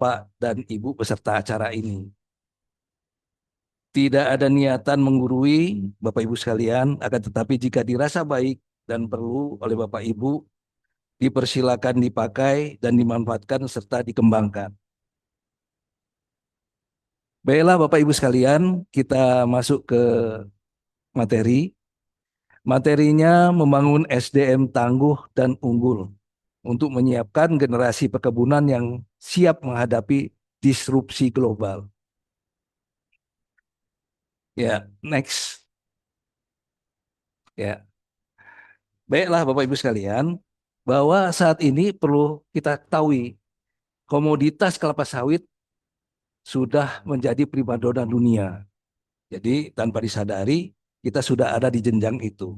Bapak dan Ibu peserta acara ini. Tidak ada niatan menggurui Bapak Ibu sekalian, akan tetapi jika dirasa baik dan perlu oleh Bapak Ibu, dipersilakan dipakai dan dimanfaatkan serta dikembangkan. Baiklah Bapak Ibu sekalian, kita masuk ke materi. Materinya membangun SDM tangguh dan unggul untuk menyiapkan generasi perkebunan yang siap menghadapi disrupsi global. Ya, next. Ya, baiklah Bapak Ibu sekalian, bahwa saat ini perlu kita ketahui komoditas kelapa sawit sudah menjadi primadona dunia. Jadi tanpa disadari kita sudah ada di jenjang itu.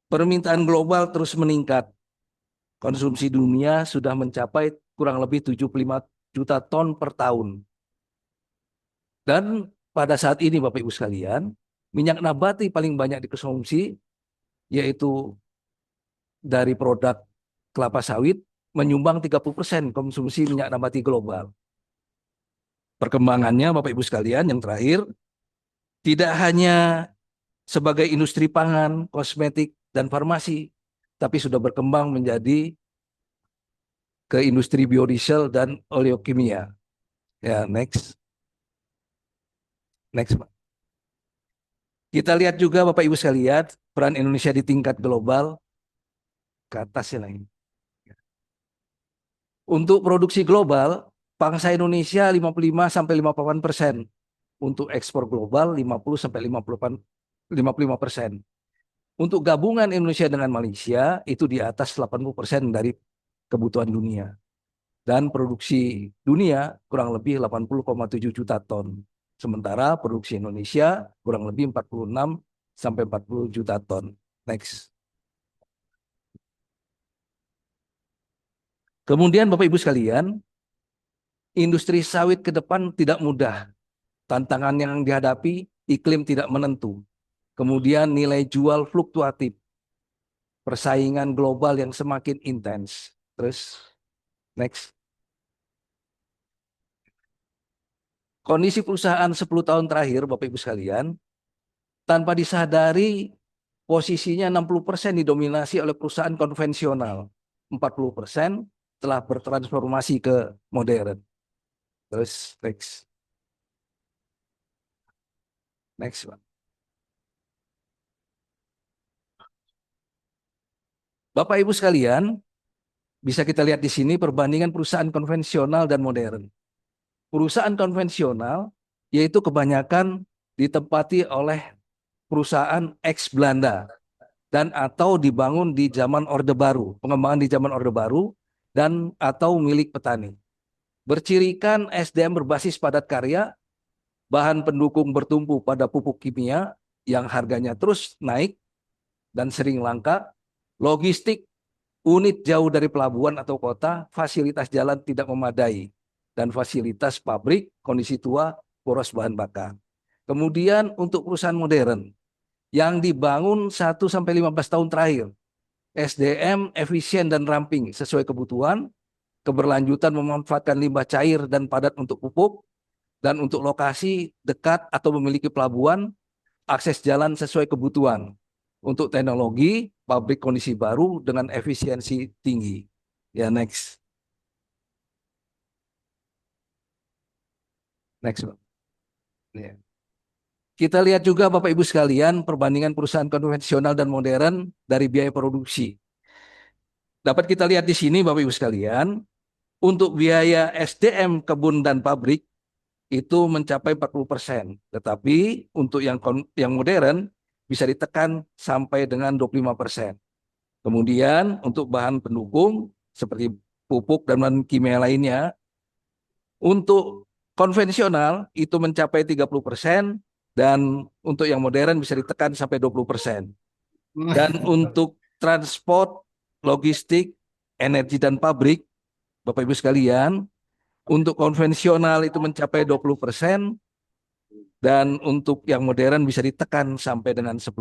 Permintaan global terus meningkat. Konsumsi dunia sudah mencapai kurang lebih 75 juta ton per tahun. Dan pada saat ini Bapak Ibu sekalian, minyak nabati paling banyak dikonsumsi yaitu dari produk kelapa sawit menyumbang 30% konsumsi minyak nabati global. Perkembangannya Bapak Ibu sekalian yang terakhir, tidak hanya sebagai industri pangan, kosmetik, dan farmasi, tapi sudah berkembang menjadi ke industri biodiesel dan oleokimia. Ya, next. Next, Pak. Kita lihat juga Bapak Ibu sekalian, peran Indonesia di tingkat global ke atas ya lagi. Untuk produksi global, bangsa Indonesia 55 sampai 58%. Untuk ekspor global 50 sampai 55%. Untuk gabungan Indonesia dengan Malaysia itu di atas 80% dari kebutuhan dunia. Dan produksi dunia kurang lebih 80,7 juta ton. Sementara produksi Indonesia kurang lebih 46 sampai 40 juta ton. Next. Kemudian Bapak Ibu sekalian, industri sawit ke depan tidak mudah. Tantangan yang dihadapi, iklim tidak menentu. Kemudian nilai jual fluktuatif, persaingan global yang semakin intens. Terus, next. Kondisi perusahaan 10 tahun terakhir, Bapak Ibu sekalian, tanpa disadari posisinya 60% didominasi oleh perusahaan konvensional. 40% telah bertransformasi ke modern. Terus, next. Next, Pak. Bapak Ibu sekalian, bisa kita lihat di sini perbandingan perusahaan konvensional dan modern. Perusahaan konvensional yaitu kebanyakan ditempati oleh perusahaan ex Belanda dan atau dibangun di zaman Orde Baru, pengembangan di zaman Orde Baru dan atau milik petani. Bercirikan SDM berbasis padat karya, bahan pendukung bertumpu pada pupuk kimia yang harganya terus naik dan sering langka, logistik unit jauh dari pelabuhan atau kota, fasilitas jalan tidak memadai, dan fasilitas pabrik, kondisi tua, boros bahan bakar. Kemudian untuk perusahaan modern, yang dibangun 1-15 tahun terakhir, SDM efisien dan ramping sesuai kebutuhan, keberlanjutan memanfaatkan limbah cair dan padat untuk pupuk, dan untuk lokasi dekat atau memiliki pelabuhan, akses jalan sesuai kebutuhan. Untuk teknologi, pabrik kondisi baru dengan efisiensi tinggi. Ya, next. Next, Pak. Ya. Kita lihat juga Bapak Ibu sekalian perbandingan perusahaan konvensional dan modern dari biaya produksi. Dapat kita lihat di sini Bapak Ibu sekalian, untuk biaya SDM kebun dan pabrik itu mencapai 40%. Tetapi untuk yang modern bisa ditekan sampai dengan 25%. Kemudian untuk bahan pendukung seperti pupuk dan bahan kimia lainnya, untuk konvensional itu mencapai 30% dan untuk yang modern bisa ditekan sampai 20%. Dan untuk transport, logistik, energi dan pabrik, Bapak Ibu sekalian, untuk konvensional itu mencapai 20% dan untuk yang modern bisa ditekan sampai dengan 10%.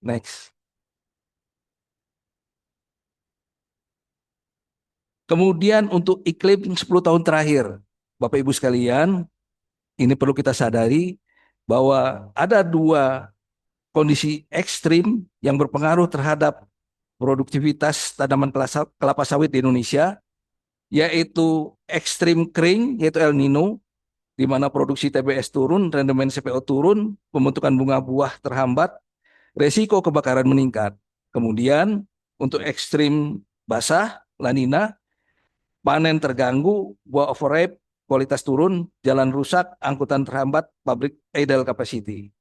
Next. Kemudian untuk iklim 10 tahun terakhir, Bapak Ibu sekalian, ini perlu kita sadari bahwa ada dua kondisi ekstrim yang berpengaruh terhadap produktivitas tanaman kelapa sawit di Indonesia, yaitu ekstrim kering, yaitu El Nino, di mana produksi TBS turun, rendemen CPO turun, pembentukan bunga buah terhambat, resiko kebakaran meningkat. Kemudian untuk ekstrim basah, La Nina, panen terganggu, buah overripe, kualitas turun, jalan rusak, angkutan terhambat, pabrik idle capacity.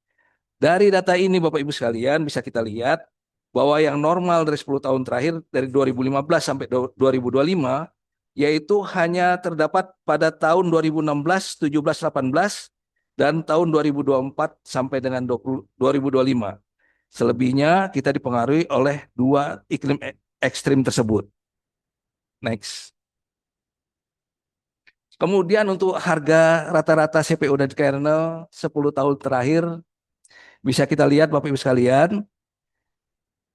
Dari data ini Bapak Ibu sekalian bisa kita lihat bahwa yang normal dari 10 tahun terakhir dari 2015 sampai 2025 yaitu hanya terdapat pada tahun 2016, 17, 18 dan tahun 2024 sampai dengan 2025. Selebihnya kita dipengaruhi oleh dua iklim ekstrim tersebut. Next. Kemudian untuk harga rata-rata CPO dan kernel 10 tahun terakhir bisa kita lihat Bapak Ibu sekalian,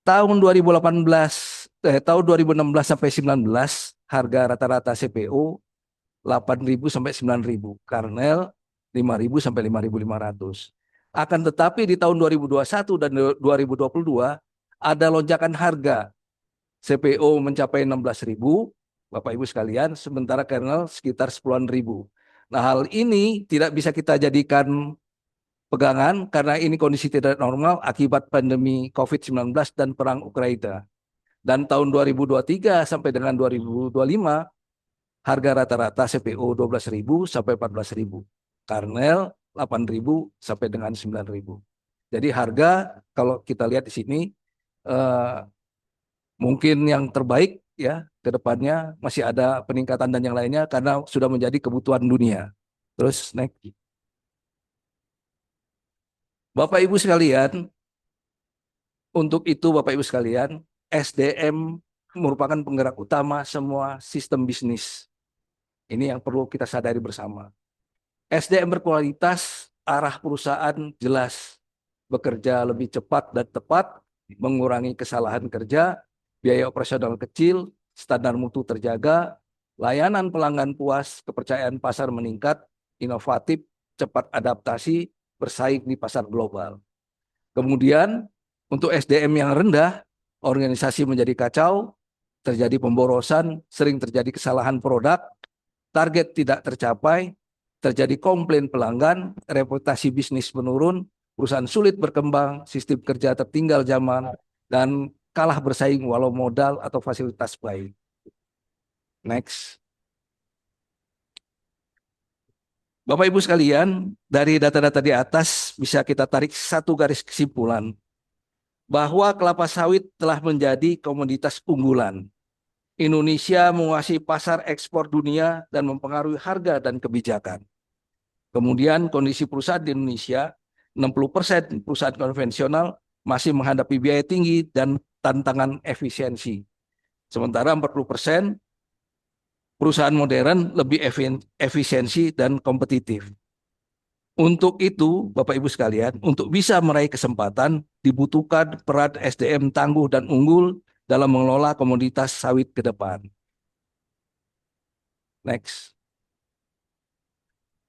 tahun 2018 tahun 2016 sampai 19 harga rata-rata CPO 8.000 sampai 9.000, kernel 5.000 sampai 5.500. Akan tetapi di tahun 2021 dan 2022 ada lonjakan harga, CPO mencapai 16.000 Bapak Ibu sekalian, sementara kernel sekitar 10-an ribu. Nah, hal ini tidak bisa kita jadikan pegangan karena ini kondisi tidak normal akibat pandemi COVID-19 dan perang Ukraina. Dan tahun 2023 sampai dengan 2025 harga rata-rata CPO 12.000 sampai 14.000. Kernel 8.000 sampai dengan 9.000. Jadi harga kalau kita lihat di sini eh, mungkin yang terbaik ya ke depannya, masih ada peningkatan dan yang lainnya karena sudah menjadi kebutuhan dunia. Terus next. Bapak Ibu sekalian, untuk itu Bapak Ibu sekalian, SDM merupakan penggerak utama semua sistem bisnis. Ini yang perlu kita sadari bersama. SDM berkualitas, arah perusahaan jelas, bekerja lebih cepat dan tepat, mengurangi kesalahan kerja, biaya operasional kecil, standar mutu terjaga, layanan pelanggan puas, kepercayaan pasar meningkat, inovatif, cepat adaptasi, bersaing di pasar global. Kemudian untuk SDM yang rendah, organisasi menjadi kacau, terjadi pemborosan, sering terjadi kesalahan produk, target tidak tercapai, terjadi komplain pelanggan, reputasi bisnis menurun, perusahaan sulit berkembang, sistem kerja tertinggal zaman, dan kalah bersaing walau modal atau fasilitas baik. Next. Bapak Ibu sekalian, dari data-data di atas bisa kita tarik satu garis kesimpulan bahwa kelapa sawit telah menjadi komoditas unggulan. Indonesia menguasai pasar ekspor dunia dan mempengaruhi harga dan kebijakan. Kemudian kondisi perusahaan di Indonesia, 60% perusahaan konvensional masih menghadapi biaya tinggi dan tantangan efisiensi. Sementara 40% perusahaan modern lebih efisiensi dan kompetitif. Untuk itu, Bapak Ibu sekalian, untuk bisa meraih kesempatan, dibutuhkan peran SDM tangguh dan unggul dalam mengelola komoditas sawit ke depan. Next.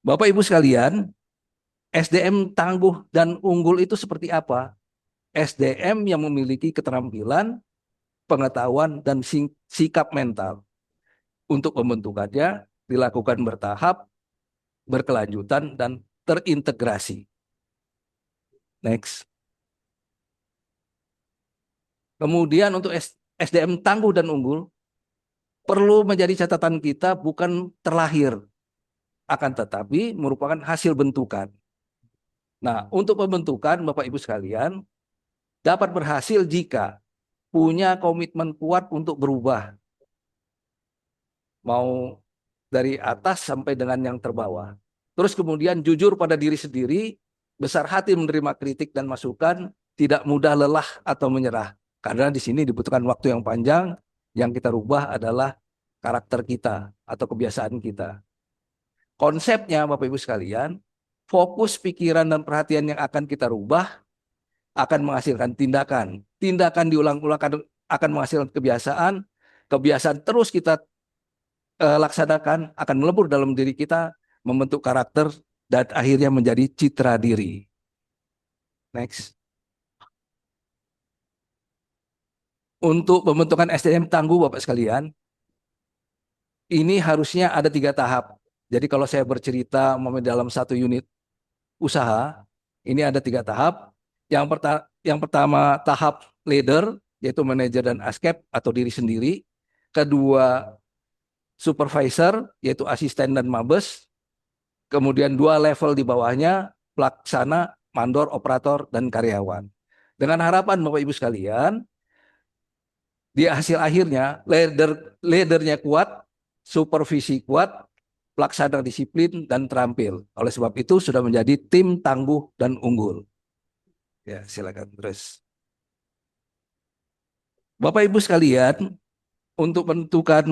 Bapak Ibu sekalian, SDM tangguh dan unggul itu seperti apa? SDM yang memiliki keterampilan, pengetahuan, dan sikap mental. Untuk pembentukannya dilakukan bertahap, berkelanjutan, dan terintegrasi. Next. Kemudian untuk SDM tangguh dan unggul, perlu menjadi catatan kita bukan terlahir, akan tetapi merupakan hasil bentukan. Nah, untuk pembentukan Bapak Ibu sekalian, dapat berhasil jika punya komitmen kuat untuk berubah, mau dari atas sampai dengan yang terbawah. Terus kemudian jujur pada diri sendiri, besar hati menerima kritik dan masukan, tidak mudah lelah atau menyerah. Karena di sini dibutuhkan waktu yang panjang, yang kita rubah adalah karakter kita atau kebiasaan kita. Konsepnya Bapak Ibu sekalian, fokus pikiran dan perhatian yang akan kita rubah akan menghasilkan tindakan. Tindakan diulang-ulang akan menghasilkan kebiasaan. Kebiasaan terus kita laksanakan akan melebur dalam diri kita, membentuk karakter dan akhirnya menjadi citra diri. Next. Untuk pembentukan SDM tangguh, Bapak sekalian, ini harusnya ada 3 tahap. Jadi kalau saya bercerita dalam satu unit usaha, ini ada 3 tahap. Yang pertama tahap leader, yaitu manajer dan askep atau diri sendiri. Kedua supervisor, yaitu asisten dan mabes. Kemudian 2 level di bawahnya, pelaksana, mandor, operator, dan karyawan. Dengan harapan Bapak Ibu sekalian, di hasil akhirnya leadernya kuat, supervisi kuat, pelaksana disiplin dan terampil. Oleh sebab itu sudah menjadi tim tangguh dan unggul. Ya, silakan terus. Bapak Ibu sekalian, untuk menentukan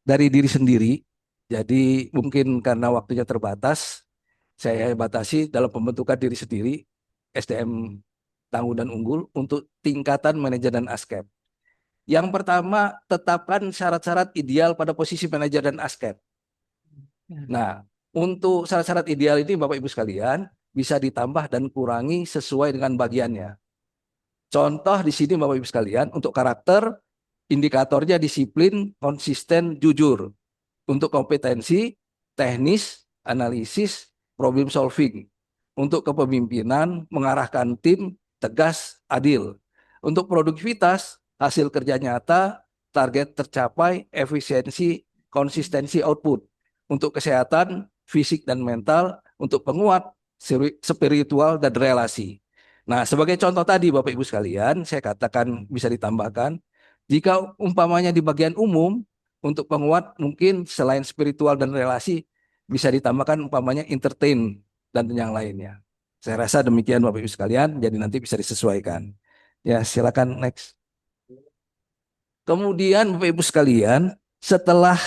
dari diri sendiri, jadi mungkin karena waktunya terbatas, saya batasi dalam pembentukan diri sendiri, SDM tangguh dan unggul untuk tingkatan manajer dan askep. Yang pertama, tetapkan syarat-syarat ideal pada posisi manajer dan askep. Nah, untuk syarat-syarat ideal ini Bapak Ibu sekalian bisa ditambah dan kurangi sesuai dengan bagiannya. Contoh di sini Bapak Ibu sekalian, untuk karakter, indikatornya disiplin, konsisten, jujur. Untuk kompetensi, teknis, analisis, problem solving. Untuk kepemimpinan, mengarahkan tim, tegas, adil. Untuk produktivitas, hasil kerja nyata, target tercapai, efisiensi, konsistensi output. Untuk kesehatan, fisik dan mental. Untuk penguat, spiritual dan relasi. Nah, sebagai contoh tadi Bapak Ibu sekalian, saya katakan bisa ditambahkan, jika umpamanya di bagian umum, untuk penguat mungkin selain spiritual dan relasi, bisa ditambahkan umpamanya entertain dan yang lainnya. Saya rasa demikian Bapak Ibu sekalian, jadi nanti bisa disesuaikan. Ya, silakan next. Kemudian Bapak Ibu sekalian, setelah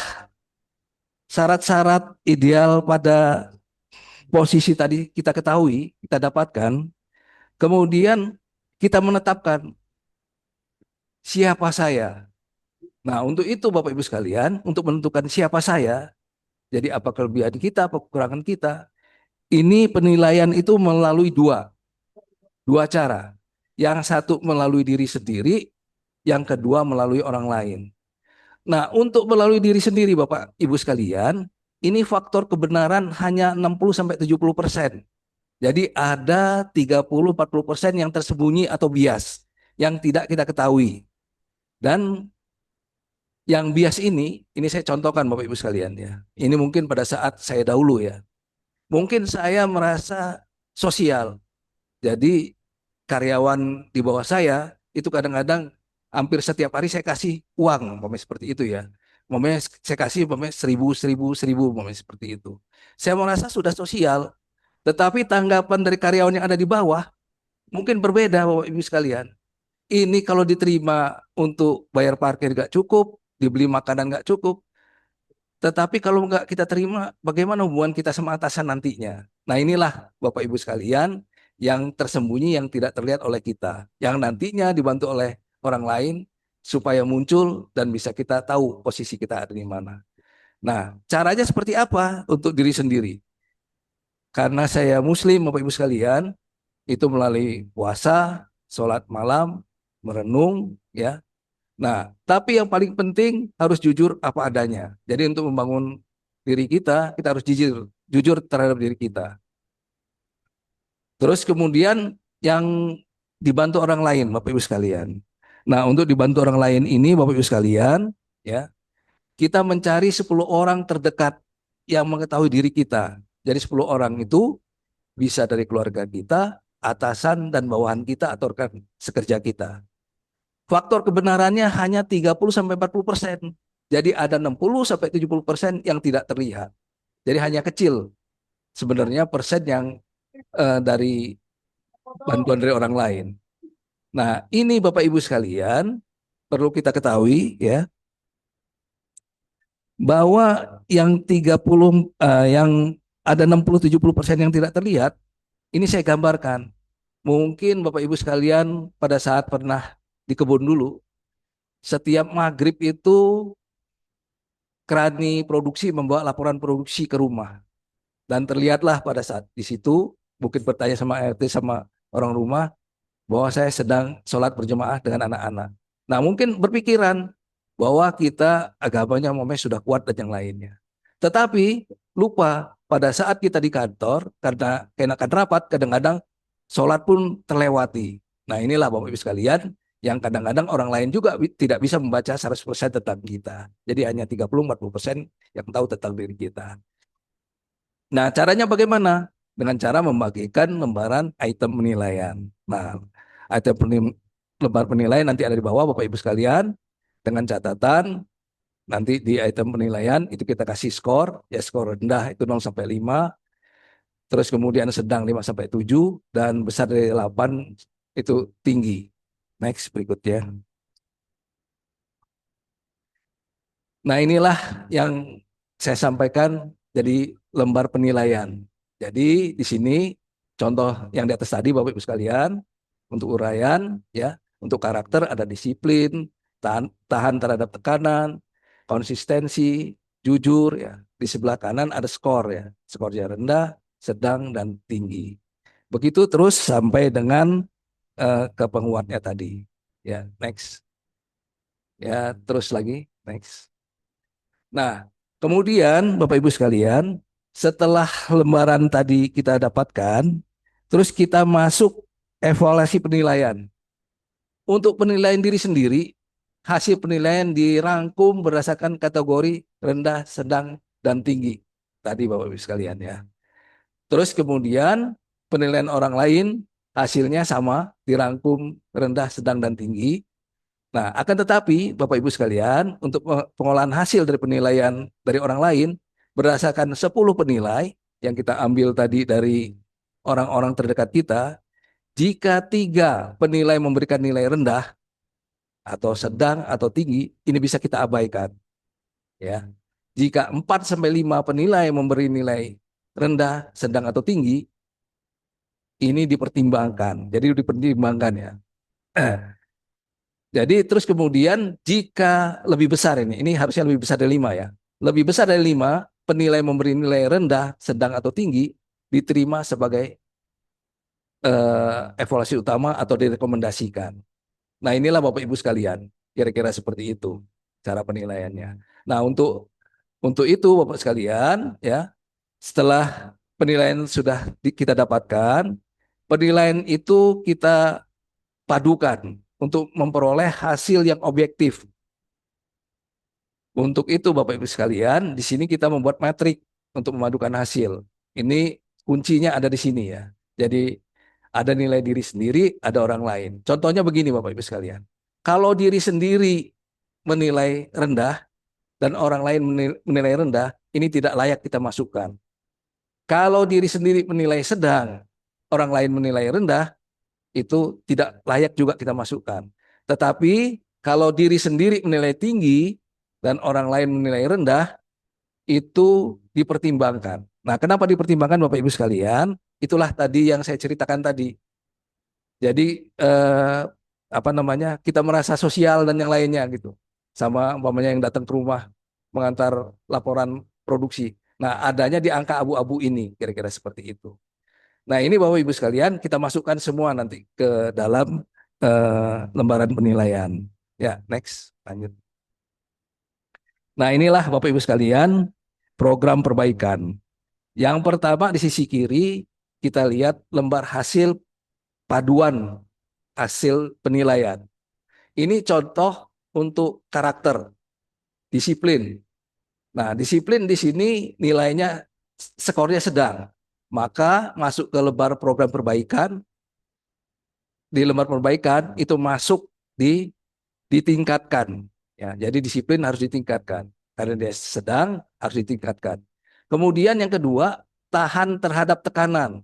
syarat-syarat ideal pada posisi tadi kita ketahui, kita dapatkan, kemudian kita menetapkan siapa saya. Nah, untuk itu Bapak Ibu sekalian, untuk menentukan siapa saya, jadi apa kelebihan kita, apa kekurangan kita, ini penilaian itu melalui dua cara. Yang satu melalui diri sendiri, yang kedua melalui orang lain. Nah, untuk melalui diri sendiri Bapak Ibu sekalian, ini faktor kebenaran hanya 60-70%. Jadi ada 30-40% yang tersembunyi atau bias yang tidak kita ketahui. Dan yang bias ini saya contohkan Bapak Ibu sekalian ya. Ini mungkin pada saat saya dahulu ya. Mungkin saya merasa sosial. Jadi karyawan di bawah saya itu kadang-kadang hampir setiap hari saya kasih uang, umpamanya seperti itu ya. Umpamanya saya kasih umpamanya 1.000, 1.000, 1.000, umpamanya seperti itu. Saya merasa sudah sosial, tetapi tanggapan dari karyawan yang ada di bawah mungkin berbeda Bapak Ibu sekalian. Ini kalau diterima untuk bayar parkir nggak cukup, dibeli makanan nggak cukup, tetapi kalau nggak kita terima, bagaimana hubungan kita sama atasan nantinya? Nah inilah Bapak Ibu sekalian yang tersembunyi yang tidak terlihat oleh kita. Yang nantinya dibantu oleh orang lain supaya muncul dan bisa kita tahu posisi kita ada di mana. Nah caranya seperti apa untuk diri sendiri? Karena saya Muslim Bapak Ibu sekalian, itu melalui puasa, sholat malam, merenung, ya. Nah, tapi yang paling penting harus jujur apa adanya. Jadi untuk membangun diri kita harus jujur terhadap diri kita. Terus kemudian yang dibantu orang lain, Bapak Ibu sekalian. Nah, untuk dibantu orang lain ini, Bapak Ibu sekalian, ya, kita mencari 10 orang terdekat yang mengetahui diri kita. Jadi 10 orang itu bisa dari keluarga kita, atasan dan bawahan kita atau rekan sekerja kita. Faktor kebenarannya hanya 30-40%. Jadi ada 60-70% yang tidak terlihat. Jadi hanya kecil sebenarnya persen yang dari bantuan dari orang lain. Nah, ini Bapak Ibu sekalian perlu kita ketahui ya bahwa yang 30 yang ada 60-70% yang tidak terlihat, ini saya gambarkan. Mungkin Bapak Ibu sekalian pada saat pernah di kebun dulu, setiap maghrib itu Krani produksi membawa laporan produksi ke rumah. Dan terlihatlah pada saat di situ, mungkin bertanya sama RT sama orang rumah, bahwa saya sedang sholat berjemaah dengan anak-anak. Nah, mungkin berpikiran bahwa kita agamanya umpamanya sudah kuat dan yang lainnya. Tetapi lupa pada saat kita di kantor, karena kenakan rapat, kadang-kadang sholat pun terlewati. Nah, inilah Bapak Ibu sekalian, yang kadang-kadang orang lain juga tidak bisa membaca 100% tentang kita. Jadi hanya 30-40% yang tahu tentang diri kita. Nah, caranya bagaimana? Dengan cara membagikan lembaran item penilaian. Nah, lembar penilaian nanti ada di bawah Bapak Ibu sekalian, dengan catatan nanti di item penilaian itu kita kasih skor, ya skor rendah itu 0 sampai 5, terus kemudian sedang 5 sampai 7 dan besar dari 8 itu tinggi. Next berikutnya. Nah, inilah yang saya sampaikan jadi lembar penilaian. Jadi di sini contoh yang di atas tadi Bapak Ibu sekalian, untuk uraian ya, untuk karakter ada disiplin, tahan terhadap tekanan, konsistensi, jujur ya. Di sebelah kanan ada skor ya. Skornya rendah, sedang dan tinggi. Begitu terus sampai dengan ke penguatnya tadi. Ya, next. Ya, terus lagi, next. Nah, kemudian Bapak Ibu sekalian, setelah lembaran tadi kita dapatkan, terus kita masuk evaluasi penilaian. Untuk penilaian diri sendiri, hasil penilaian dirangkum berdasarkan kategori rendah, sedang, dan tinggi. Tadi Bapak Ibu sekalian ya. Terus kemudian penilaian orang lain hasilnya sama, dirangkum rendah, sedang, dan tinggi. Nah, akan tetapi Bapak Ibu sekalian, untuk pengolahan hasil dari penilaian dari orang lain berdasarkan 10 penilai yang kita ambil tadi dari orang-orang terdekat kita, jika 3 penilai memberikan nilai rendah atau sedang atau tinggi, ini bisa kita abaikan, ya. Jika 4 sampai 5 penilai memberi nilai rendah, sedang atau tinggi, ini dipertimbangkan. Jadi dipertimbangkan ya. Jadi terus kemudian jika lebih besar ini harusnya lebih besar dari 5 ya. Lebih besar dari 5, penilai memberi nilai rendah, sedang atau tinggi diterima sebagai evaluasi utama atau direkomendasikan. Nah, inilah Bapak Ibu sekalian, kira-kira seperti itu cara penilaiannya. Nah, untuk itu Bapak sekalian ya, setelah penilaian sudah kita dapatkan, penilaian itu kita padukan untuk memperoleh hasil yang objektif. Untuk itu Bapak Ibu sekalian, di sini kita membuat metrik untuk memadukan hasil. Ini kuncinya ada di sini ya. Jadi ada nilai diri sendiri, ada orang lain. Contohnya begini Bapak Ibu sekalian. Kalau diri sendiri menilai rendah dan orang lain menilai rendah, ini tidak layak kita masukkan. Kalau diri sendiri menilai sedang, orang lain menilai rendah, itu tidak layak juga kita masukkan. Tetapi kalau diri sendiri menilai tinggi dan orang lain menilai rendah, itu dipertimbangkan. Nah, kenapa dipertimbangkan Bapak Ibu sekalian? Itulah tadi yang saya ceritakan tadi. Jadi apa namanya? Kita merasa sosial dan yang lainnya gitu. Sama umpamanya yang datang ke rumah mengantar laporan produksi. Nah, adanya di angka abu-abu ini, kira-kira seperti itu. Nah, ini Bapak Ibu sekalian, kita masukkan semua nanti ke dalam lembaran penilaian. Ya, next, lanjut. Nah, inilah Bapak Ibu sekalian, program perbaikan. Yang pertama di sisi kiri, kita lihat lembar hasil paduan hasil penilaian. Ini contoh untuk karakter, disiplin. Nah, disiplin di sini nilainya skornya sedang. Maka masuk ke lembar program perbaikan, di lembar perbaikan itu masuk ditingkatkan. Ya, jadi disiplin harus ditingkatkan. Karena dia sedang harus ditingkatkan. Kemudian yang kedua, tahan terhadap tekanan.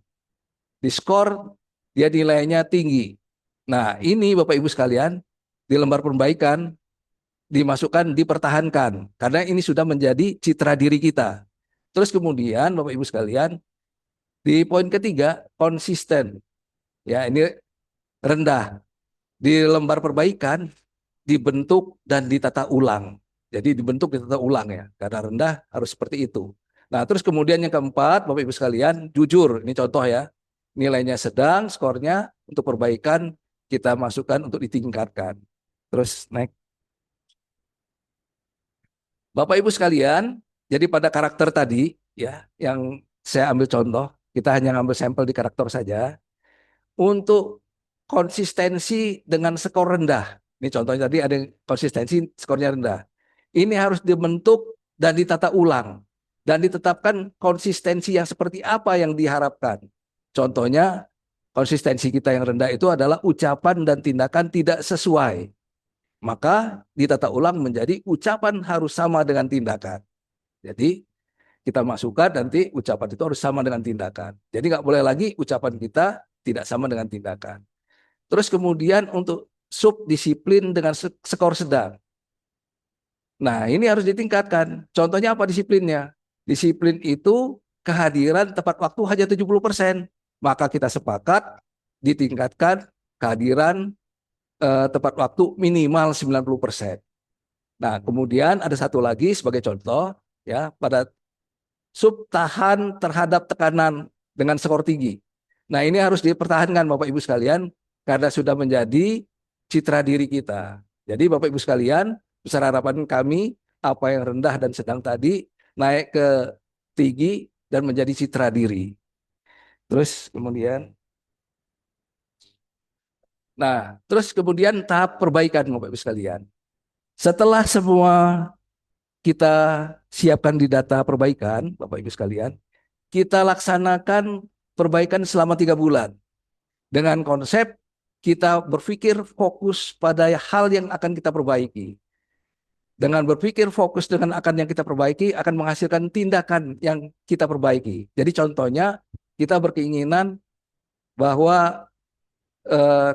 Di skor dia nilainya tinggi. Nah, ini Bapak Ibu sekalian, di lembar perbaikan dimasukkan dipertahankan karena ini sudah menjadi citra diri kita. Terus kemudian Bapak Ibu sekalian, di poin ketiga konsisten. Ya, ini rendah. Di lembar perbaikan dibentuk dan ditata ulang. Jadi dibentuk ditata ulang ya. Karena rendah harus seperti itu. Nah, terus kemudian yang keempat, Bapak Ibu sekalian, jujur. Ini contoh ya. Nilainya sedang, skornya untuk perbaikan kita masukkan untuk ditingkatkan. Terus naik. Bapak Ibu sekalian, jadi pada karakter tadi ya, yang saya ambil contoh, kita hanya ngambil sampel di karakter saja. Untuk konsistensi dengan skor rendah. Ini contohnya tadi ada konsistensi skornya rendah. Ini harus dibentuk dan ditata ulang dan ditetapkan konsistensi yang seperti apa yang diharapkan. Contohnya konsistensi kita yang rendah itu adalah ucapan dan tindakan tidak sesuai. Maka ditata ulang menjadi ucapan harus sama dengan tindakan. Jadi kita masukkan nanti ucapan itu harus sama dengan tindakan. Jadi nggak boleh lagi ucapan kita tidak sama dengan tindakan. Terus kemudian untuk subdisiplin dengan skor sedang. Nah, ini harus ditingkatkan. Contohnya apa disiplinnya? Disiplin itu kehadiran tepat waktu hanya 70%. Maka kita sepakat ditingkatkan kehadiran tepat waktu minimal 90%. Nah, kemudian ada satu lagi sebagai contoh ya, pada sub tahan terhadap tekanan dengan skor tinggi. Nah, ini harus dipertahankan Bapak Ibu sekalian karena sudah menjadi citra diri kita. Jadi Bapak Ibu sekalian, besar harapan kami apa yang rendah dan sedang tadi naik ke tinggi dan menjadi citra diri. Terus kemudian terus kemudian tahap perbaikan Bapak Ibu sekalian. Setelah semua kita siapkan di data perbaikan, Bapak Ibu sekalian, kita laksanakan perbaikan selama 3 bulan. Dengan konsep kita berpikir fokus pada hal yang akan kita perbaiki. Dengan berpikir fokus dengan akan yang kita perbaiki akan menghasilkan tindakan yang kita perbaiki. Jadi contohnya kita berkeinginan bahwa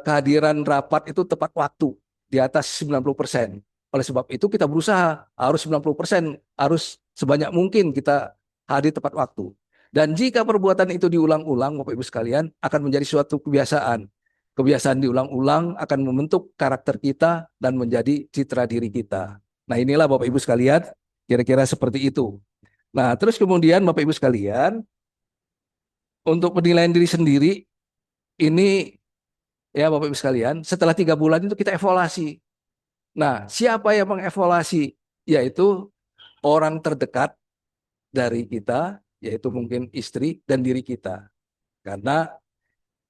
kehadiran rapat itu tepat waktu di atas 90%. Oleh sebab itu kita berusaha harus 90%, harus sebanyak mungkin kita hadir tepat waktu. Dan jika perbuatan itu diulang-ulang, Bapak Ibu sekalian, akan menjadi suatu kebiasaan. Kebiasaan diulang-ulang akan membentuk karakter kita dan menjadi citra diri kita. Nah, inilah Bapak Ibu sekalian, kira-kira seperti itu. Nah, terus kemudian Bapak Ibu sekalian, untuk penilaian diri sendiri, ini ya Bapak Ibu sekalian, setelah 3 bulan itu kita evaluasi. Nah, siapa yang mengevaluasi? Yaitu orang terdekat dari kita, yaitu mungkin istri dan diri kita. Karena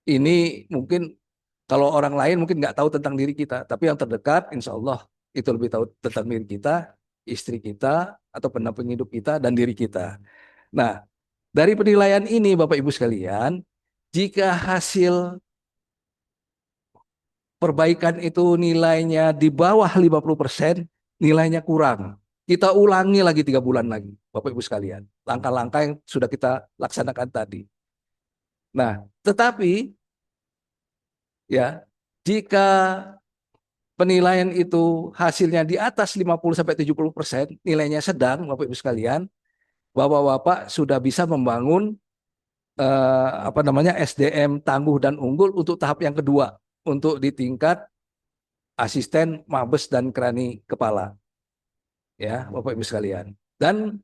ini mungkin kalau orang lain mungkin nggak tahu tentang diri kita, tapi yang terdekat insya Allah itu lebih tahu tentang diri kita, istri kita, atau pendamping hidup kita, dan diri kita. Nah, dari penilaian ini Bapak Ibu sekalian, jika hasil perbaikan itu nilainya di bawah 50%, nilainya kurang. Kita ulangi lagi 3 bulan lagi, Bapak Ibu sekalian. Langkah-langkah yang sudah kita laksanakan tadi. Nah, tetapi ya, jika penilaian itu hasilnya di atas 50-70%, nilainya sedang, Bapak Ibu sekalian, Bapak-bapak sudah bisa membangun SDM tangguh dan unggul untuk tahap yang kedua, untuk di tingkat asisten, mabes, dan krani kepala. Ya, Bapak Ibu sekalian. Dan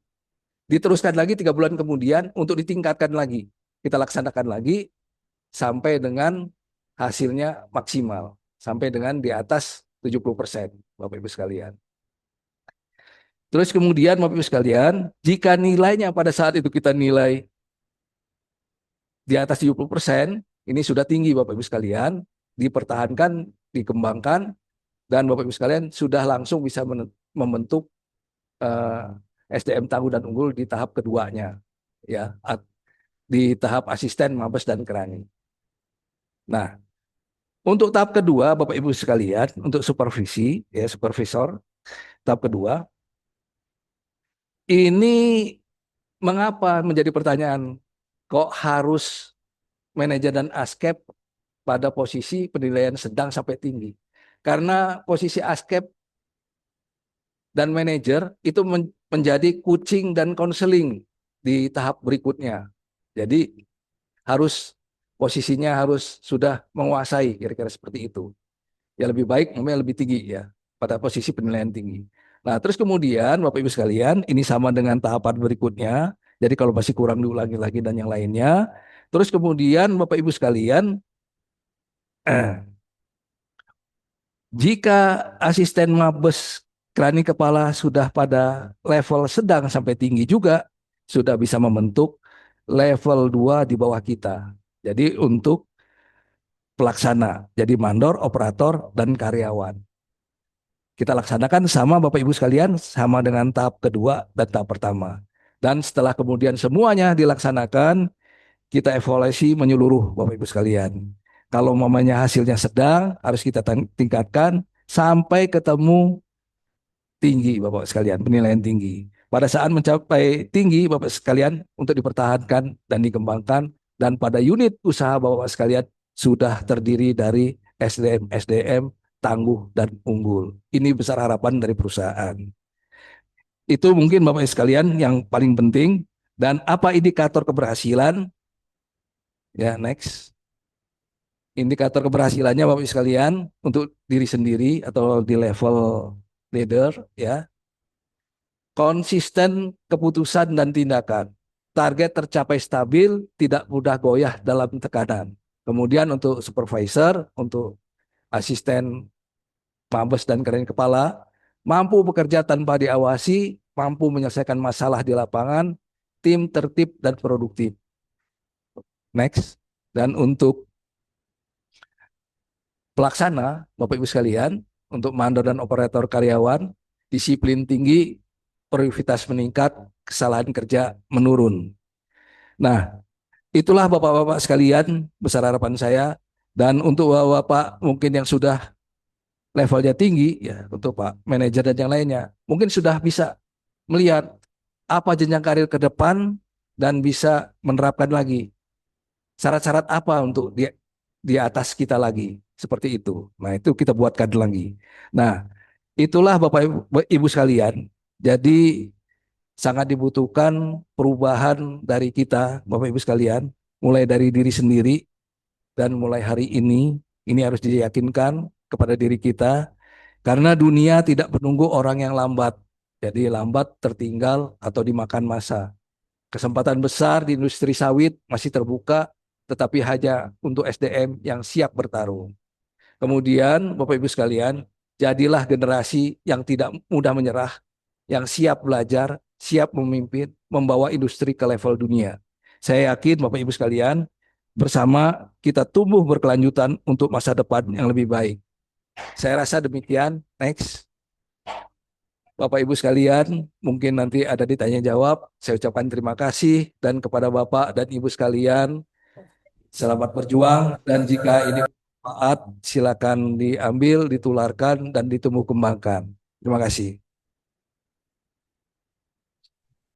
diteruskan lagi 3 bulan kemudian untuk ditingkatkan lagi. Kita laksanakan lagi sampai dengan hasilnya maksimal. Sampai dengan di atas 70%, Bapak Ibu sekalian. Terus kemudian Bapak Ibu sekalian, jika nilainya pada saat itu kita nilai di atas 70%, ini sudah tinggi Bapak Ibu sekalian, dipertahankan, dikembangkan, dan Bapak Ibu sekalian sudah langsung bisa membentuk SDM tangguh dan unggul di tahap keduanya, ya, di tahap asisten, mabes, dan krani. Nah, untuk tahap kedua, Bapak Ibu sekalian, untuk supervisi, ya, supervisor, tahap kedua, ini mengapa menjadi pertanyaan, kok harus manajer dan askep pada posisi penilaian sedang sampai tinggi? Karena posisi askep dan manajer itu menjadi coaching dan konseling di tahap berikutnya. Jadi harus posisinya harus sudah menguasai, kira-kira seperti itu. Ya lebih baik memang lebih tinggi ya pada posisi penilaian tinggi. Nah, terus kemudian Bapak Ibu sekalian, ini sama dengan tahapan berikutnya. Jadi kalau masih kurang diulangi lagi dan yang lainnya. Terus kemudian Bapak Ibu sekalian, jika asisten mabes krani kepala sudah pada level sedang sampai tinggi juga, sudah bisa membentuk level 2 di bawah kita. Jadi untuk pelaksana, jadi mandor, operator, dan karyawan. Kita laksanakan sama Bapak Ibu sekalian, sama dengan tahap kedua dan tahap pertama. Dan setelah kemudian semuanya dilaksanakan, kita evaluasi menyeluruh Bapak Ibu sekalian. Kalau mamanya hasilnya sedang, harus kita tingkatkan sampai ketemu tinggi Bapak sekalian, penilaian tinggi. Pada saat mencapai tinggi Bapak sekalian untuk dipertahankan dan dikembangkan, dan pada unit usaha Bapak sekalian sudah terdiri dari SDM-SDM tangguh dan unggul. Ini besar harapan dari perusahaan. Itu mungkin Bapak sekalian yang paling penting. Dan apa indikator keberhasilan? Ya, next. Indikator keberhasilannya Bapak sekalian untuk diri sendiri atau di level leader, ya, konsisten keputusan dan tindakan. Target tercapai stabil, tidak mudah goyah dalam tekanan. Kemudian untuk supervisor, untuk asisten mabes dan keren kepala, mampu bekerja tanpa diawasi, mampu menyelesaikan masalah di lapangan, tim tertib dan produktif. Next. Dan untuk pelaksana, Bapak Ibu sekalian, untuk mandor dan operator karyawan, disiplin tinggi, produktivitas meningkat, kesalahan kerja menurun. Nah, itulah Bapak-Bapak sekalian, besar harapan saya. Dan untuk Bapak-Bapak mungkin yang sudah levelnya tinggi, ya untuk Pak manajer dan yang lainnya, mungkin sudah bisa melihat apa jenjang karir ke depan dan bisa menerapkan lagi syarat-syarat apa untuk di atas kita lagi. Seperti itu. Nah, itu kita buatkan lagi. Nah, itulah Bapak Ibu sekalian. Jadi sangat dibutuhkan perubahan dari kita, Bapak Ibu sekalian, mulai dari diri sendiri dan mulai hari ini harus diyakinkan kepada diri kita, karena dunia tidak menunggu orang yang lambat. Jadi lambat tertinggal atau dimakan masa. Kesempatan besar di industri sawit masih terbuka, tetapi hanya untuk SDM yang siap bertarung. Kemudian, Bapak Ibu sekalian, jadilah generasi yang tidak mudah menyerah, yang siap belajar, siap memimpin, membawa industri ke level dunia. Saya yakin Bapak Ibu sekalian, bersama kita tumbuh berkelanjutan untuk masa depan yang lebih baik. Saya rasa demikian. Next. Bapak Ibu sekalian, mungkin nanti ada ditanya jawab. Saya ucapkan terima kasih, dan kepada Bapak dan Ibu sekalian, selamat berjuang, dan jika ini bermanfaat, silakan diambil, ditularkan, dan ditumbuh kembangkan. Terima kasih.